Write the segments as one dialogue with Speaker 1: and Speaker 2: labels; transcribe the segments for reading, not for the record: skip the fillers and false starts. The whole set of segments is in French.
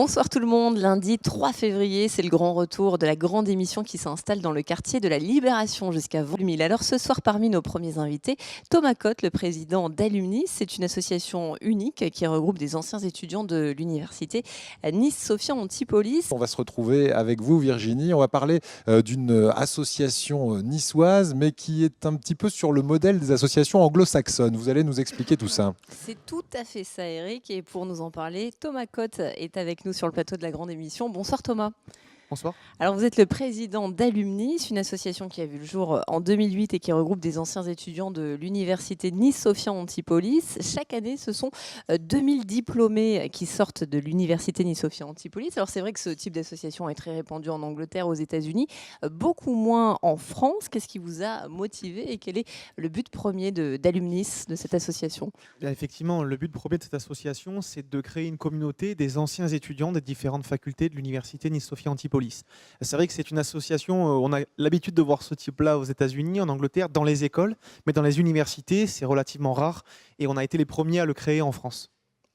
Speaker 1: Bonsoir tout le monde, lundi 3 février, c'est le grand retour de la grande émission qui s'installe dans le quartier de la Libération jusqu'à Vaux-le-Mille. Alors ce soir, parmi nos premiers invités, Thomas Cotte, le président d'Alumnis. C'est une association unique qui regroupe des anciens étudiants de l'université Nice-Sophia Antipolis.
Speaker 2: On va se retrouver avec vous Virginie, on va parler d'une association niçoise mais qui est un petit peu sur le modèle des associations anglo-saxonnes. Vous allez nous expliquer tout ça.
Speaker 1: C'est tout à fait ça, Eric, et pour nous en parler, Thomas Cotte est avec nous sur le plateau de la grande émission. Bonsoir Thomas.
Speaker 3: Bonsoir.
Speaker 1: Alors vous êtes le président d'Alumnis, une association qui a vu le jour en 2008 et qui regroupe des anciens étudiants de l'université Nice-Sophia Antipolis. Chaque année, ce sont 2000 diplômés qui sortent de l'université Nice-Sophia Antipolis. Alors c'est vrai que ce type d'association est très répandu en Angleterre, aux États-Unis, beaucoup moins en France. Qu'est-ce qui vous a motivé et quel est le but premier d'Alumnis, de cette association?
Speaker 3: Bien, effectivement, le but premier de cette association, c'est de créer une communauté des anciens étudiants des différentes facultés de l'université Nice-Sophia Antipolis. C'est vrai que c'est une association, on a l'habitude de voir ce type-là aux États-Unis, en Angleterre, dans les écoles, mais dans les universités, c'est relativement rare et on a été les premiers à le créer en France.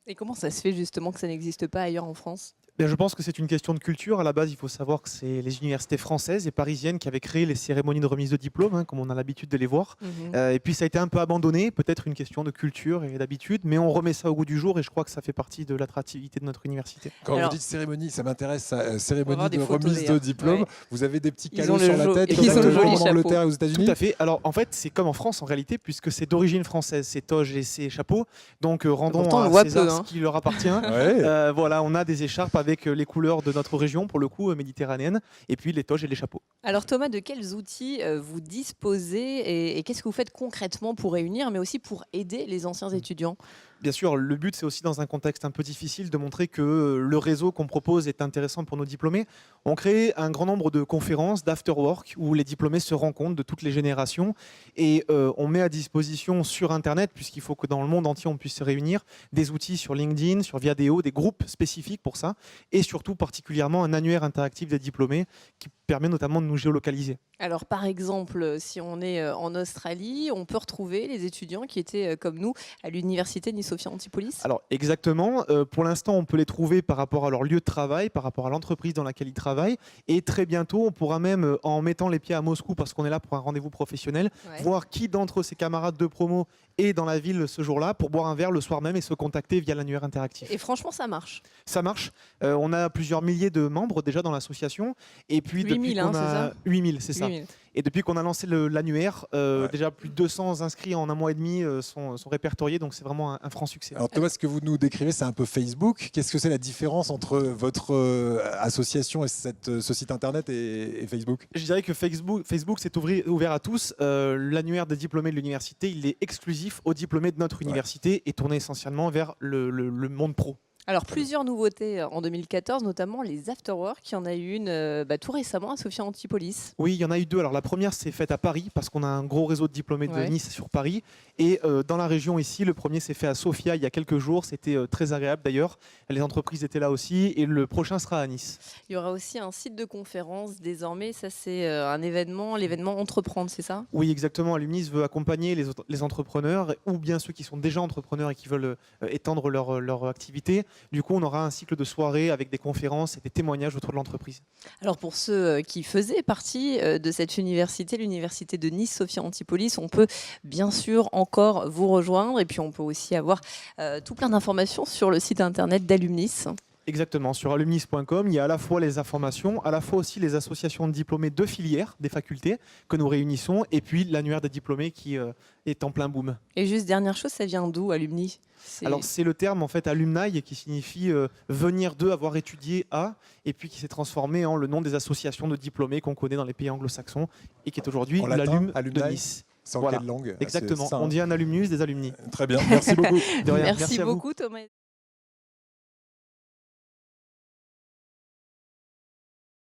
Speaker 1: Et comment ça se fait justement que ça n'existe pas ailleurs en France?
Speaker 3: Bien, je pense que c'est une question de culture. À la base, il faut savoir que c'est les universités françaises et parisiennes qui avaient créé les cérémonies de remise de diplôme, comme on a l'habitude de les voir. Et puis ça a été un peu abandonné, peut-être une question de culture et d'habitude, mais on remet ça au goût du jour et je crois que ça fait partie de l'attractivité de notre université.
Speaker 2: Quand vous dites cérémonie, ça m'intéresse, cérémonie de
Speaker 1: photos,
Speaker 2: remise de diplôme. Ouais. Vous avez des petits calots sur la tête,
Speaker 1: ils ont le joli
Speaker 2: en
Speaker 1: chapeau.
Speaker 2: Angleterre et aux États-Unis.
Speaker 3: Tout à fait. Alors en fait, c'est comme en France en réalité, puisque c'est d'origine française, ces toges et ces chapeaux. Donc rendons à César ce qui leur appartient.
Speaker 2: Ouais.
Speaker 3: Voilà, on a des écharpes avec les couleurs de notre région, pour le coup méditerranéenne, et puis les toges et les chapeaux.
Speaker 1: Alors Thomas, de quels outils vous disposez et qu'est-ce que vous faites concrètement pour réunir, mais aussi pour aider les anciens étudiants?
Speaker 3: Bien sûr, le but, c'est aussi dans un contexte un peu difficile de montrer que le réseau qu'on propose est intéressant pour nos diplômés. On crée un grand nombre de conférences, d'afterwork, où les diplômés se rencontrent de toutes les générations et on met à disposition sur Internet, puisqu'il faut que dans le monde entier on puisse se réunir, des outils sur LinkedIn, sur Viadeo, des groupes spécifiques pour ça, et surtout particulièrement un annuaire interactif des diplômés qui permet notamment de nous géolocaliser.
Speaker 1: Alors par exemple, si on est en Australie, on peut retrouver les étudiants qui étaient comme nous à l'université Nice-Sophia Antipolis?
Speaker 3: Alors exactement, pour l'instant on peut les trouver par rapport à leur lieu de travail, par rapport à l'entreprise dans laquelle ils travaillent, et très bientôt on pourra même, en mettant les pieds à Moscou, parce qu'on est là pour un rendez-vous professionnel, voir qui d'entre ses camarades de promo est dans la ville ce jour-là pour boire un verre le soir même et se contacter via l'annuaire interactif.
Speaker 1: Et franchement ça marche?
Speaker 3: Ça marche, on a plusieurs milliers de membres déjà dans l'association, et puis
Speaker 1: 8000,
Speaker 3: depuis qu'on a 8000, c'est ça.
Speaker 1: 8000.
Speaker 3: Et depuis qu'on a lancé l'annuaire, déjà plus de 200 inscrits en un mois et demi sont répertoriés, donc c'est vraiment un franc succès.
Speaker 2: Alors Thomas, ce que vous nous décrivez, c'est un peu Facebook. Qu'est-ce que c'est la différence entre votre association et ce site internet et Facebook?
Speaker 3: Je dirais que Facebook c'est ouvert à tous. L'annuaire des diplômés de l'université, il est exclusif aux diplômés de notre université et tourné essentiellement vers le monde pro.
Speaker 1: Alors plusieurs nouveautés en 2014, notamment les afterwork. Il y en a eu une tout récemment à Sophia Antipolis.
Speaker 3: Oui, il y en a eu deux. Alors la première s'est faite à Paris parce qu'on a un gros réseau de diplômés de Nice sur Paris. Et dans la région ici, le premier s'est fait à Sofia il y a quelques jours. C'était très agréable d'ailleurs. Les entreprises étaient là aussi et le prochain sera à Nice.
Speaker 1: Il y aura aussi un site de conférence désormais. Ça c'est un événement, l'événement Entreprendre, c'est ça?
Speaker 3: Oui, exactement. Alumnis veut accompagner les entrepreneurs ou bien ceux qui sont déjà entrepreneurs et qui veulent étendre leur activité. Du coup, on aura un cycle de soirées avec des conférences et des témoignages autour de l'entreprise.
Speaker 1: Alors pour ceux qui faisaient partie de cette université, l'université de Nice-Sophia Antipolis, on peut bien sûr encore vous rejoindre et puis on peut aussi avoir tout plein d'informations sur le site internet d'Alumnis.
Speaker 3: Exactement, sur alumnis.com, il y a à la fois les informations, à la fois aussi les associations de diplômés de filières, des facultés que nous réunissons, et puis l'annuaire des diplômés qui est en plein boom.
Speaker 1: Et juste dernière chose, ça vient d'où, Alumni?
Speaker 3: Alors c'est le terme en fait alumni qui signifie venir d'eux, avoir étudié à, et puis qui s'est transformé en le nom des associations de diplômés qu'on connaît dans les pays anglo-saxons et qui est aujourd'hui l'Alum de Nice.
Speaker 2: C'est en quelle langue?
Speaker 3: Exactement, on dit un alumnus, des alumni.
Speaker 2: Très bien, merci beaucoup.
Speaker 3: De rien.
Speaker 1: Merci
Speaker 3: à vous.
Speaker 1: beaucoup Thomas.